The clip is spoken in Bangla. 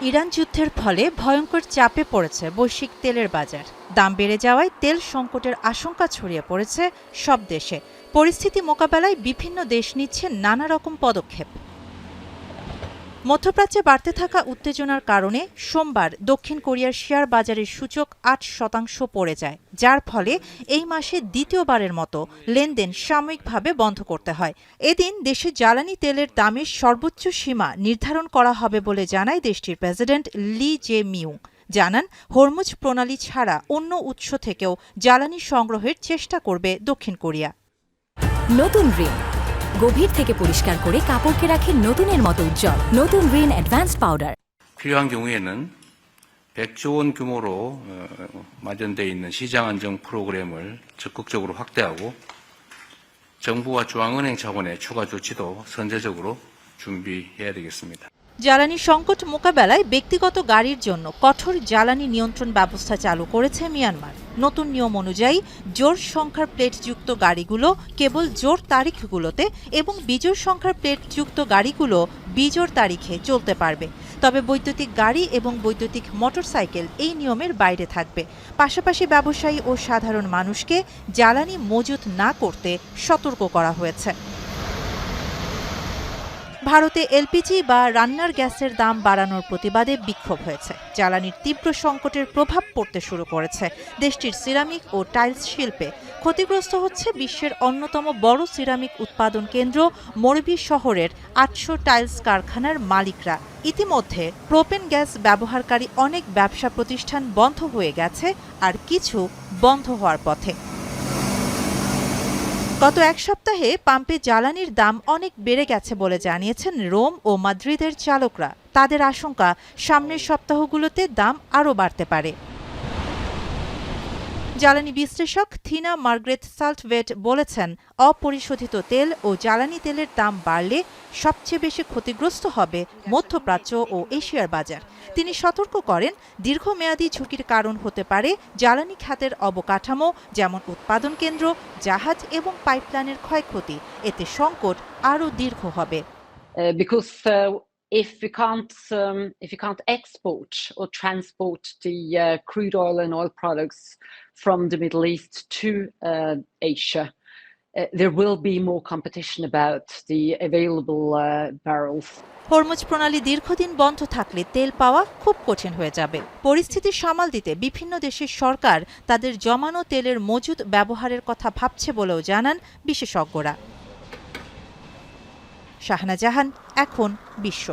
ইরান যুদ্ধের ফলে ভয়ঙ্কর চাপে পড়েছে বৈশ্বিক তেলের বাজার। দাম বেড়ে যাওয়ায় তেল সংকটের আশঙ্কা ছড়িয়ে পড়েছে সব দেশে। পরিস্থিতি মোকাবেলায় বিভিন্ন দেশ নিচ্ছে নানা রকম পদক্ষেপ। মধ্যপ্রাচ্যে বাড়তে থাকা উত্তেজনার কারণে সোমবার দক্ষিণ কোরিয়ার শেয়ার বাজারের সূচক ৮% পড়ে যায়, যার ফলে এই মাসে দ্বিতীয়বারের মতো লেনদেন সাময়িকভাবে বন্ধ করতে হয়। এদিন দেশে জ্বালানি তেলের দামের সর্বোচ্চ সীমা নির্ধারণ করা হবে বলে জানায় দেশটির প্রেসিডেন্ট লি জে মিউং। জানান, হরমুজ প্রণালী ছাড়া অন্য উৎস থেকেও জ্বালানি সংগ্রহের চেষ্টা করবে দক্ষিণ কোরিয়া। নতুন রিন গভীর থেকে পরিষ্কার করে কাপড়কে রাখে নতুনের মতো উজ্জ্বল। নতুন রিন অ্যাডভান্সড পাউডার। 필요한 경우에는 100조 원 규모로 마련되어 있는 시장 안정 프로그램을 적극적으로 확대하고 정부와 중앙은행 차원의 추가 조치도 선제적으로 준비해야 되겠습니다. জ্বালানি সংকট মোকাবেলায় ব্যক্তিগত গাড়ির জন্য কঠোর জ্বালানি নিয়ন্ত্রণ ব্যবস্থা চালু করেছে মিয়ানমার। নতুন নিয়ম অনুযায়ী জোড় সংখ্যার প্লেটযুক্ত গাড়িগুলো কেবল জোড় তারিখগুলোতে এবং বিজোড় সংখ্যার প্লেটযুক্ত গাড়িগুলো বিজোড় তারিখে চলতে পারবে। তবে বৈদ্যুতিক গাড়ি এবং বৈদ্যুতিক মোটরসাইকেল এই নিয়মের বাইরে থাকবে। পাশাপাশি ব্যবসায়ী ও সাধারণ মানুষকে জ্বালানি মজুত না করতে সতর্ক করা হয়েছে। ভারতে এলপিজি বা রান্নার গ্যাসের দাম বাড়ানোর প্রতিবাদে বিক্ষোভ হয়েছে। জ্বালানির তীব্র সংকটের প্রভাব পড়তে শুরু করেছে দেশটির সিরামিক ও টাইলস শিল্পে। ক্ষতিগ্রস্ত হচ্ছে বিশ্বের অন্যতম বড় সিরামিক উৎপাদন কেন্দ্র মরবি শহরের ৮০০ টাইলস কারখানার মালিকরা। ইতিমধ্যে প্রোপেন গ্যাস ব্যবহারকারী অনেক ব্যবসা প্রতিষ্ঠান বন্ধ হয়ে গেছে, আর কিছু বন্ধ হওয়ার পথে। গত এক সপ্তাহে পাম্পে জ্বালানির দাম অনেক বেড়ে গেছে বলে জানিয়েছেন রোম ও মাদ্রিদের চালকরা। তাদের আশঙ্কা, সামনের সপ্তাহগুলোতে দাম আরও বাড়তে পারে। জ্বালানি বিশ্লেষক থিনা মার্গ্রেট সাল্টভেট বলেছেন, অপরিশোধিত তেল ও জ্বালানি তেলের দাম বাড়লে সবচেয়ে বেশি ক্ষতিগ্রস্ত হবে মধ্যপ্রাচ্য ও এশিয়ার বাজার। তিনি সতর্ক করেন, দীর্ঘমেয়াদী ঝুঁকির কারণ হতে পারে জ্বালানি খাতের অবকাঠামো, যেমন উৎপাদন কেন্দ্র, জাহাজ এবং পাইপলাইনের ক্ষয়ক্ষতি। এতে সংকট আরও দীর্ঘ হবে। If you can't export or transport the crude oil and oil products from the Middle East to Asia, there will be more competition about the available barrels. Hormuz প্রণালী দীর্ঘদিন বন্ধ থাকলে তেল পাওয়া খুব কঠিন হয়ে যাবে। পরিস্থিতি সামাল দিতে বিভিন্ন দেশের সরকার তাদের জমানো তেলের মজুদ ব্যবহারের কথা ভাবছে বলেও জানান বিশেষজ্ঞরা। শাহনা জাহান, এখন বিশ্ব।